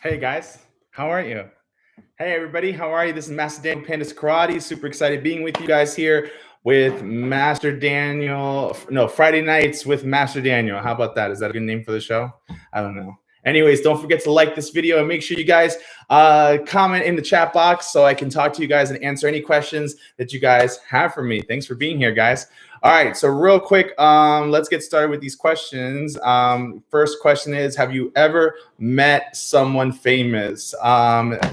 Hey guys, how are you? Hey everybody, how are you? This is Master Daniel Pandas Karate. Super excited being with you guys here with Master Daniel. No, Friday nights with Master Daniel. How about that? Is that a good name for the show? I don't know. Anyways, don't forget to like this video and make sure you guys comment in the chat box so I can talk to you guys and answer any questions that you guys have for me. Thanks for being here, guys. All right, so real quick, let's get started with these questions. First question is, have you ever met someone famous?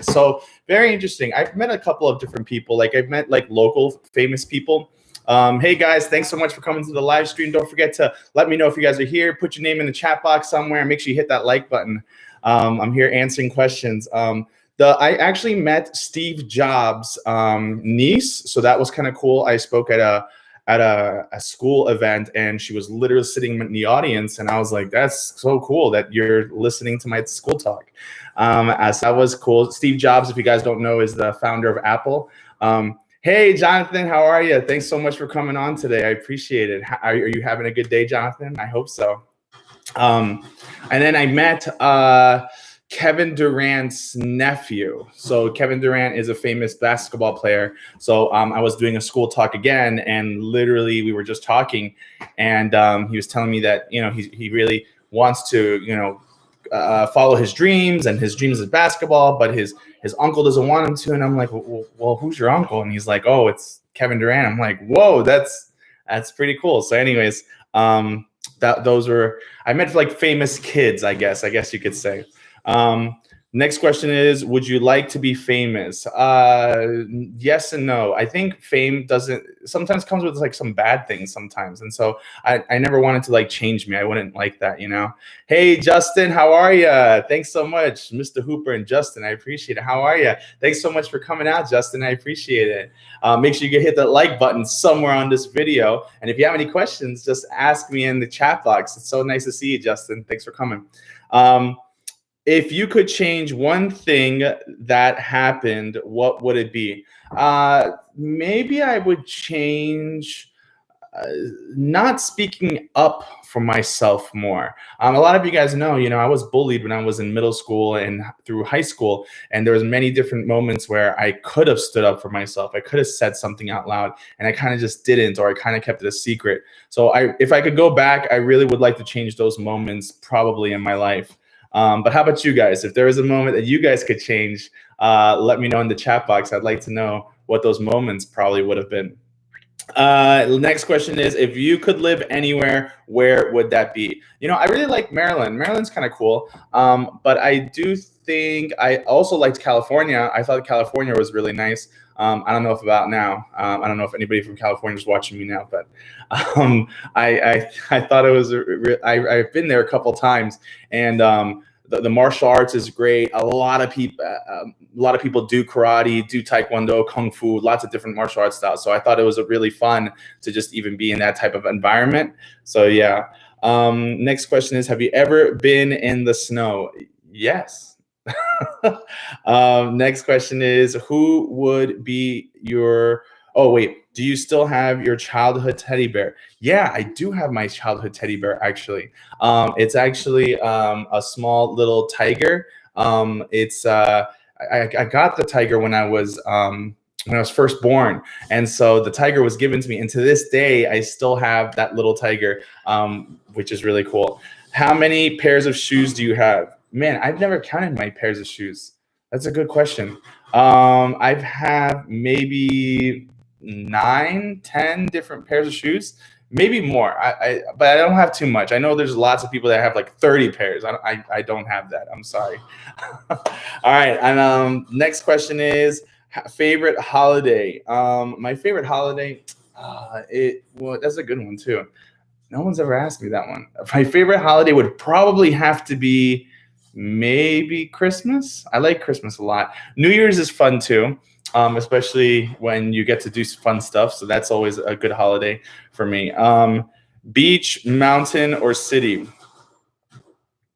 So very interesting. I've met a couple of different people. Like I've met like local famous people. Hey guys, thanks so much for coming to the live stream. Don't forget to let me know if you guys are here. Put your name in the chat box somewhere and make sure you hit that like button. I'm here answering questions. I actually met Steve Jobs' niece, so that was kind of cool. I spoke at a school event and she was literally sitting in the audience, and I was like, that's so cool that you're listening to my school talk. As that was cool. Steve Jobs, if you guys don't know, is the founder of Apple. Hey Jonathan, how are you? Thanks so much for coming on today. I appreciate it. Are you having a good day, Jonathan? I hope so. And then I met Kevin Durant's nephew. So Kevin Durant is a famous basketball player. So I was doing a school talk again, and literally we were just talking, and he was telling me that he really wants to follow his dreams, and his dreams is basketball, but his uncle doesn't want him to. And I'm like, well, who's your uncle? And he's like, oh, it's Kevin Durant. I'm like, whoa, that's pretty cool. So anyways, those were, I met like famous kids, I guess you could say. Next question is, would you like to be famous? Yes and no. I think fame sometimes comes with like some bad things sometimes. And so I never wanted to like change me. I wouldn't like that, Hey, Justin, how are you? Thanks so much, Mr. Hooper and Justin. I appreciate it. How are you? Thanks so much for coming out, Justin. I appreciate it. Make sure you hit that like button somewhere on this video. And if you have any questions, just ask me in the chat box. It's so nice to see you, Justin. Thanks for coming. If you could change one thing that happened, what would it be? Maybe I would change not speaking up for myself more. A lot of you guys know, I was bullied when I was in middle school and through high school, and there was many different moments where I could have stood up for myself. I could have said something out loud, and I kind of just didn't, or I kind of kept it a secret. So if I could go back, I really would like to change those moments probably in my life. But how about you guys? If there was a moment that you guys could change, let me know in the chat box. I'd like to know what those moments probably would have been. The next question is, if you could live anywhere, where would that be? I really like Maryland. Maryland's kind of cool. But I do think I also liked California. I thought California was really nice. I don't know if about now. I don't know if anybody from California is watching me now, but I thought it was. I've been there a couple times, and the martial arts is great. A lot of people do karate, do taekwondo, kung fu, lots of different martial arts styles. So I thought it was really fun to just even be in that type of environment. So yeah. Next question is, have you ever been in the snow? Yes. Next question is, who would be your, do you still have your childhood teddy bear? Yeah, I do have my childhood teddy bear, actually. It's actually a small little tiger. I got the tiger when I was first born, and so the tiger was given to me, and to this day I still have that little tiger, which is really cool. How many pairs of shoes do you have? Man, I've never counted my pairs of shoes. That's a good question. I've had maybe 9, 10 different pairs of shoes, maybe more. But I don't have too much. I know there's lots of people that have like 30 pairs. I don't have that. I'm sorry. All right. And next question is, favorite holiday. My favorite holiday. That's a good one too. No one's ever asked me that one. My favorite holiday would probably have to be maybe Christmas. I like Christmas a lot. New Year's is fun too, especially when you get to do fun stuff. So that's always a good holiday for me. Beach, mountain, or city?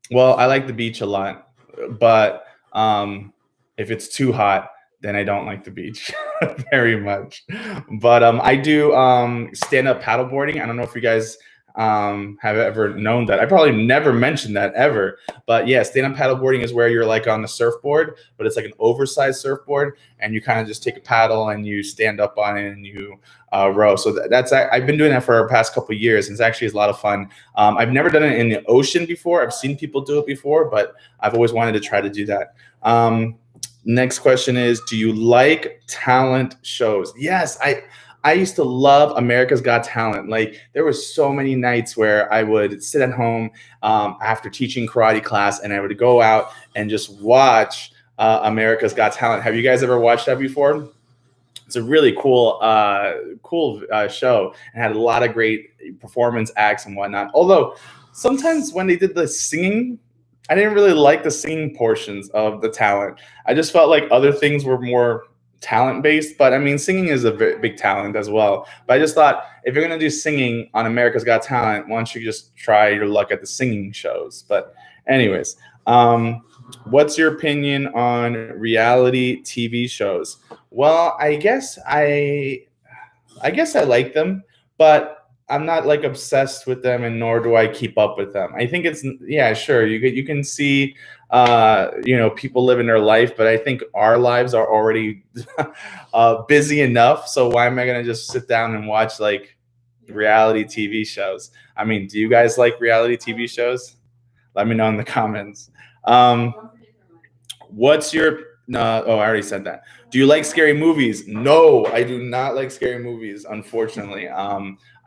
Well, I like the beach a lot, but if it's too hot, then I don't like the beach very much. But I do stand-up paddleboarding. I don't know if you guys have ever known that. I probably never mentioned that ever. But yeah, stand-up paddleboarding is where you're like on the surfboard, but it's like an oversized surfboard, and you kind of just take a paddle and you stand up on it and you row. So I've been doing that for the past couple of years, and it's actually a lot of fun. I've never done it in the ocean before. I've seen people do it before, but I've always wanted to try to do that. Next question is, do you like talent shows? Yes, I used to love America's Got Talent. Like, there were so many nights where I would sit at home after teaching karate class, and I would go out and just watch America's Got Talent. Have you guys ever watched that before? It's a really cool show, and had a lot of great performance acts and whatnot. Although sometimes when they did the singing, I didn't really like the singing portions of the talent. I just felt like other things were more talent based, but I mean, singing is a very big talent as well. But I just thought, if you're gonna do singing on America's Got Talent, why don't you just try your luck at the singing shows? But anyways, what's your opinion on reality TV shows? Well, I guess I like them, but I'm not like obsessed with them, and nor do I keep up with them. I think it's, yeah, sure, you can see people living their life, but I think our lives are already busy enough. So why am I gonna just sit down and watch like reality TV shows? I mean, do you guys like reality TV shows? Let me know in the comments. What's your I already said that. Do you like scary movies? No, I do not like scary movies, unfortunately.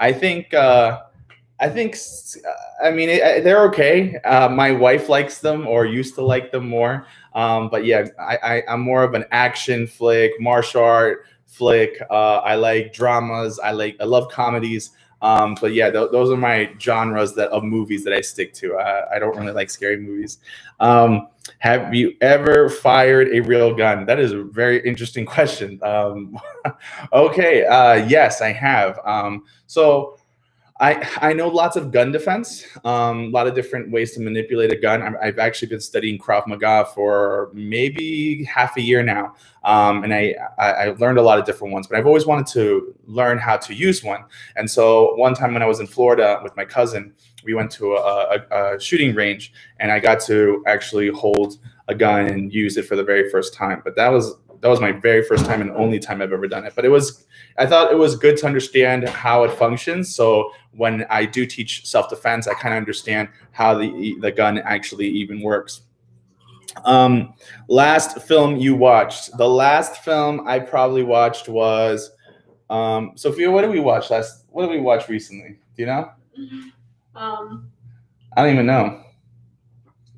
I think I mean, they're okay. My wife likes them, or used to like them more. But yeah, I'm more of an action flick, martial art flick. I like dramas. I love comedies. But yeah, those are my genres of movies that I stick to. I don't really like scary movies. Have you ever fired a real gun? That is a very interesting question. Okay, yes, I have. So I know lots of gun defense, a lot of different ways to manipulate a gun. I've actually been studying Krav Maga for maybe half a year now, and I learned a lot of different ones. But I've always wanted to learn how to use one. And so one time when I was in Florida with my cousin, we went to a shooting range, and I got to actually hold a gun and use it for the very first time. But that was my very first time and only time I've ever done it. But I thought it was good to understand how it functions. So when I do teach self-defense, I kind of understand how the gun actually even works. Last film you watched? The last film I probably watched was Sophia. What did we watch recently? Do you know? I don't even know.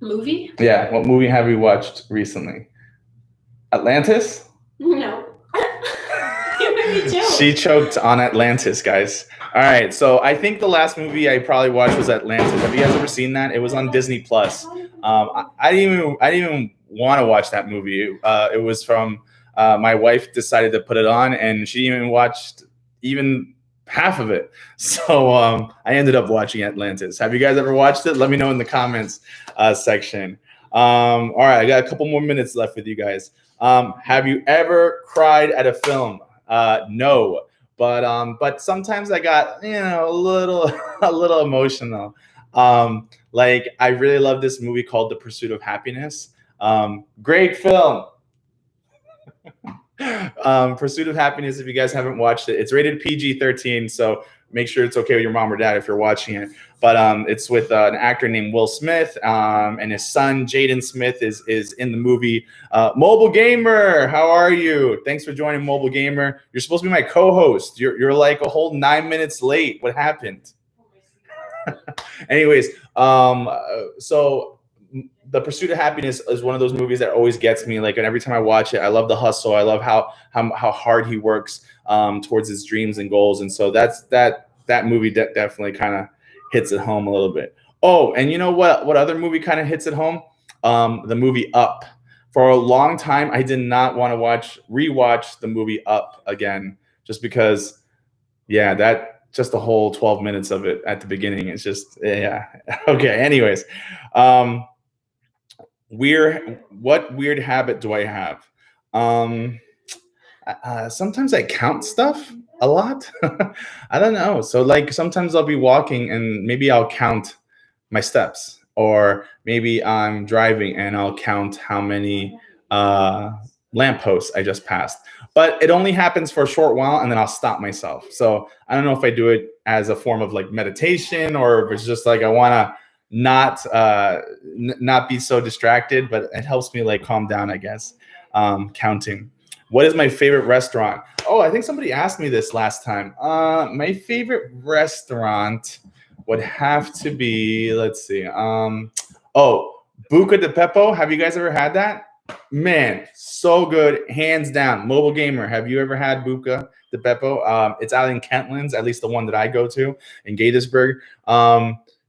Movie? Yeah, what movie have we watched recently? Atlantis? No. She choked on Atlantis, guys. All right, so I think the last movie I probably watched was Atlantis. Have you guys ever seen that? It was on Disney Plus. I didn't even want to watch that movie. It was from my wife decided to put it on, and she didn't even watched even half of it. So I ended up watching Atlantis. Have you guys ever watched it? Let me know in the comments section. All right, I got a couple more minutes left with you guys. Have you ever cried at a film? No, but sometimes I got a little emotional. Like, I really love this movie called The Pursuit of Happiness. Great film. Pursuit of Happiness. If you guys haven't watched it, it's rated PG-13, so make sure it's okay with your mom or dad if you're watching it. But it's with an actor named Will Smith, and his son Jaden Smith is in the movie. Mobile Gamer, how are you? Thanks for joining, Mobile Gamer. You're supposed to be my co-host. You're like a whole 9 minutes late. What happened? Anyways, so The Pursuit of Happiness is one of those movies that always gets me. Like, and every time I watch it, I love the hustle. I love how hard he works towards his dreams and goals. And so that movie definitely kind of hits it home a little bit. Oh, and you know what other movie kind of hits it home? The movie Up. For a long time, I did not want to rewatch the movie Up again, just because, yeah, just the whole 12 minutes of it at the beginning. It's just, yeah. Okay. Anyways, what weird habit do I have? Sometimes I count stuff. A lot? I don't know. So like sometimes I'll be walking and maybe I'll count my steps, or maybe I'm driving and I'll count how many uh, lampposts I just passed. But it only happens for a short while and then I'll stop myself. So I don't know if I do it as a form of like meditation, or if it's just like I want to not be so distracted, but it helps me like calm down, I guess. Counting. What is my favorite restaurant? Oh, I think somebody asked me this last time. My favorite restaurant would have to be, let's see. Oh, Buca de Beppo. Have you guys ever had that? Man, so good, hands down. Mobile Gamer, have you ever had Buca de Beppo? It's out in Kentlands, at least the one that I go to in Gaithersburg.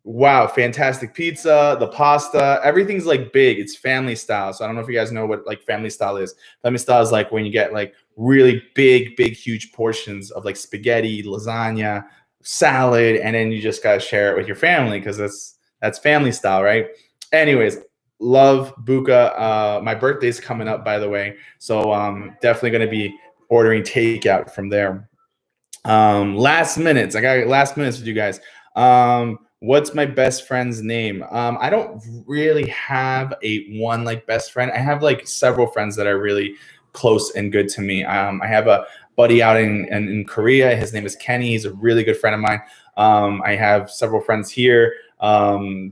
Wow, fantastic pizza, the pasta, everything's like big. It's family style. So I don't know if you guys know what like family style is. Family style is like when you get like really big, huge portions of like spaghetti, lasagna, salad, and then you just gotta share it with your family because that's family style, right? Anyways, love Buca. My birthday's coming up, by the way, so definitely gonna be ordering takeout from there. Last minutes. I got last minutes with you guys. What's my best friend's name? I don't really have a one like best friend. I have like several friends that are really close and good to me. I have a buddy out in Korea. His name is Kenny. He's a really good friend of mine. I have several friends here.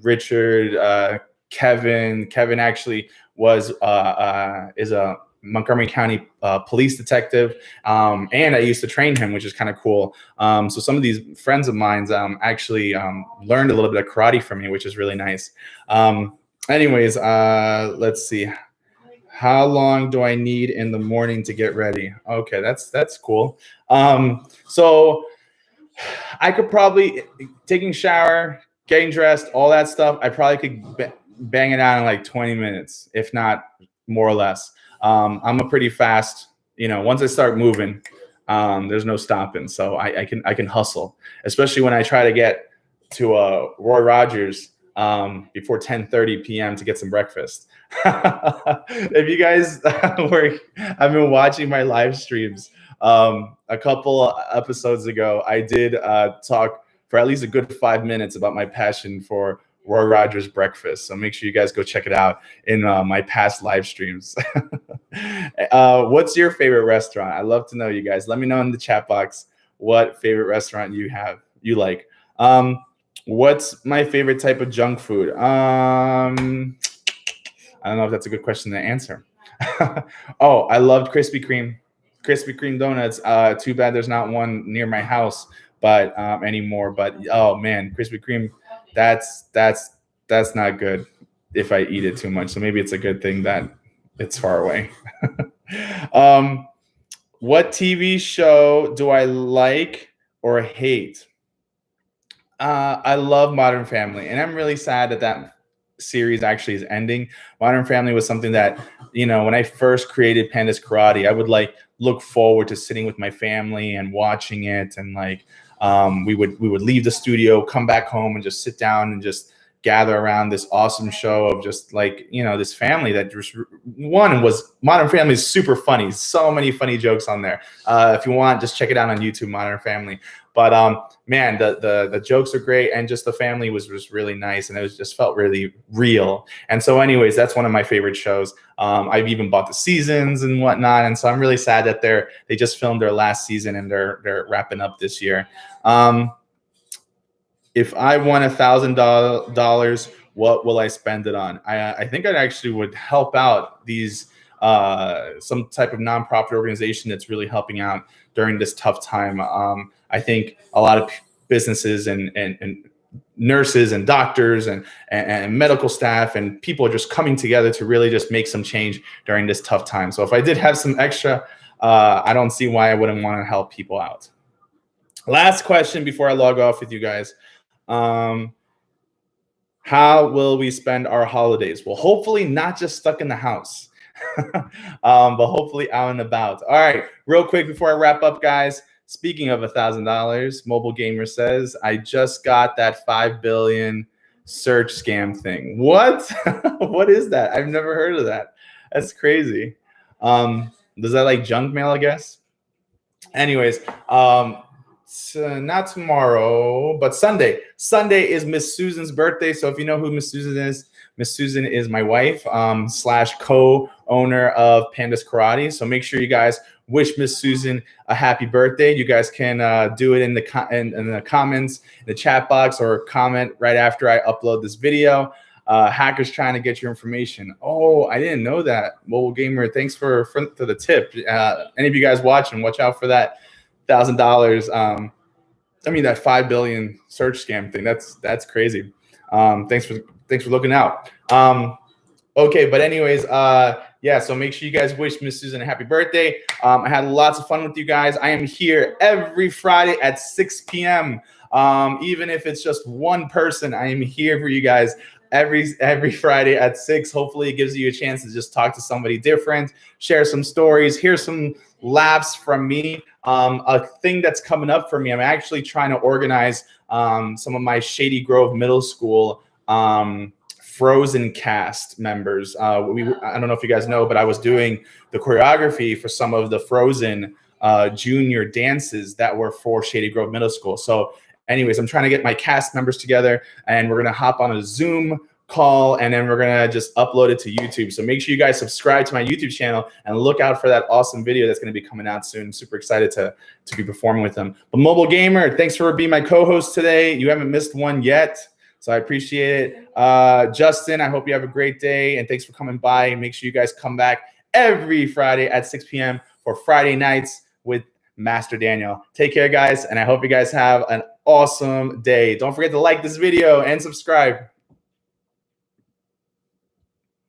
Richard, Kevin. Kevin actually is a Montgomery County police detective, and I used to train him, which is kind of cool. So some of these friends of mine actually learned a little bit of karate from me, which is really nice. Anyways, let's see. How long do I need in the morning to get ready? Okay, that's cool. So I could probably taking shower, getting dressed, all that stuff. I probably could bang it out in like 20 minutes, if not more or less. I'm a pretty fast, once I start moving, there's no stopping. So I can hustle, especially when I try to get to Roy Rogers before 10:30 p.m. to get some breakfast. If you guys have been watching my live streams, a couple episodes ago, I did talk for at least a good 5 minutes about my passion for Roy Rogers breakfast. So make sure you guys go check it out in my past live streams. What's your favorite restaurant? I'd love to know, you guys. Let me know in the chat box what favorite restaurant you like. What's my favorite type of junk food? I don't know if that's a good question to answer. Oh, I loved Krispy Kreme donuts. Too bad there's not one near my house, but anymore. But oh man, Krispy Kreme, that's not good if I eat it too much. So maybe it's a good thing that it's far away. What TV show do I like or hate? I love Modern Family, and I'm really sad that series actually is ending. Modern Family was something that, when I first created Pandas Karate, I would like look forward to sitting with my family and watching it, and like we would leave the studio, come back home, and just sit down and just gather around this awesome show of just like this family that just one was Modern Family is super funny, so many funny jokes on there. If you want, just check it out on YouTube, Modern Family. But man, the jokes are great, and just the family was really nice, and it just felt really real. And so anyways, that's one of my favorite shows. I've even bought the seasons and whatnot, and so I'm really sad that they just filmed their last season and they're wrapping up this year. If I won $1,000, what will I spend it on? I think I actually would help out these some type of nonprofit organization that's really helping out during this tough time. I think a lot of businesses and nurses and doctors and medical staff and people are just coming together to really just make some change during this tough time. So if I did have some extra, I don't see why I wouldn't want to help people out. Last question before I log off with you guys. How will we spend our holidays? Well, hopefully not just stuck in the house, but hopefully out and about. All right, real quick before I wrap up, guys. Speaking of $1,000, Mobile Gamer says, I just got that 5 billion search scam thing. What? What is that? I've never heard of that. That's crazy. Does that like junk mail, I guess? Anyways, so not tomorrow, but Sunday. Sunday is Miss Susan's birthday. So if you know who Miss Susan is my wife slash co-owner of Pandas Karate. So make sure you guys wish Miss Susan a happy birthday. You guys can do it in the comments, in the chat box, or comment right after I upload this video. Hackers trying to get your information. Oh, I didn't know that. Mobile Gamer, thanks for the tip. Any of you guys watching, watch out for that $1,000. I mean that 5 billion search scam thing. That's crazy. Thanks for looking out. Okay, but anyways, yeah. So make sure you guys wish Miss Susan a happy birthday. I had lots of fun with you guys. I am here every Friday at 6 p.m. Even if it's just one person, I am here for you guys every Friday at 6. Hopefully it gives you a chance to just talk to somebody different, share some stories, hear some laughs from me. A thing that's coming up for me, I'm actually trying to organize some of my Shady Grove Middle School Frozen cast members. I don't know if you guys know, but I was doing the choreography for some of the Frozen junior dances that were for Shady Grove Middle School. So anyways, I'm trying to get my cast members together, and we're going to hop on a Zoom call, and then we're going to just upload it to YouTube. So make sure you guys subscribe to my YouTube channel and look out for that awesome video that's going to be coming out soon. Super excited to be performing with them. But Mobile Gamer, thanks for being my co-host today. You haven't missed one yet, so I appreciate it. Justin, I hope you have a great day, and thanks for coming by. Make sure you guys come back every Friday at 6 p.m. for Friday Nights with Master Daniel. Take care, guys, and I hope you guys have an awesome day. Don't forget to like this video and subscribe.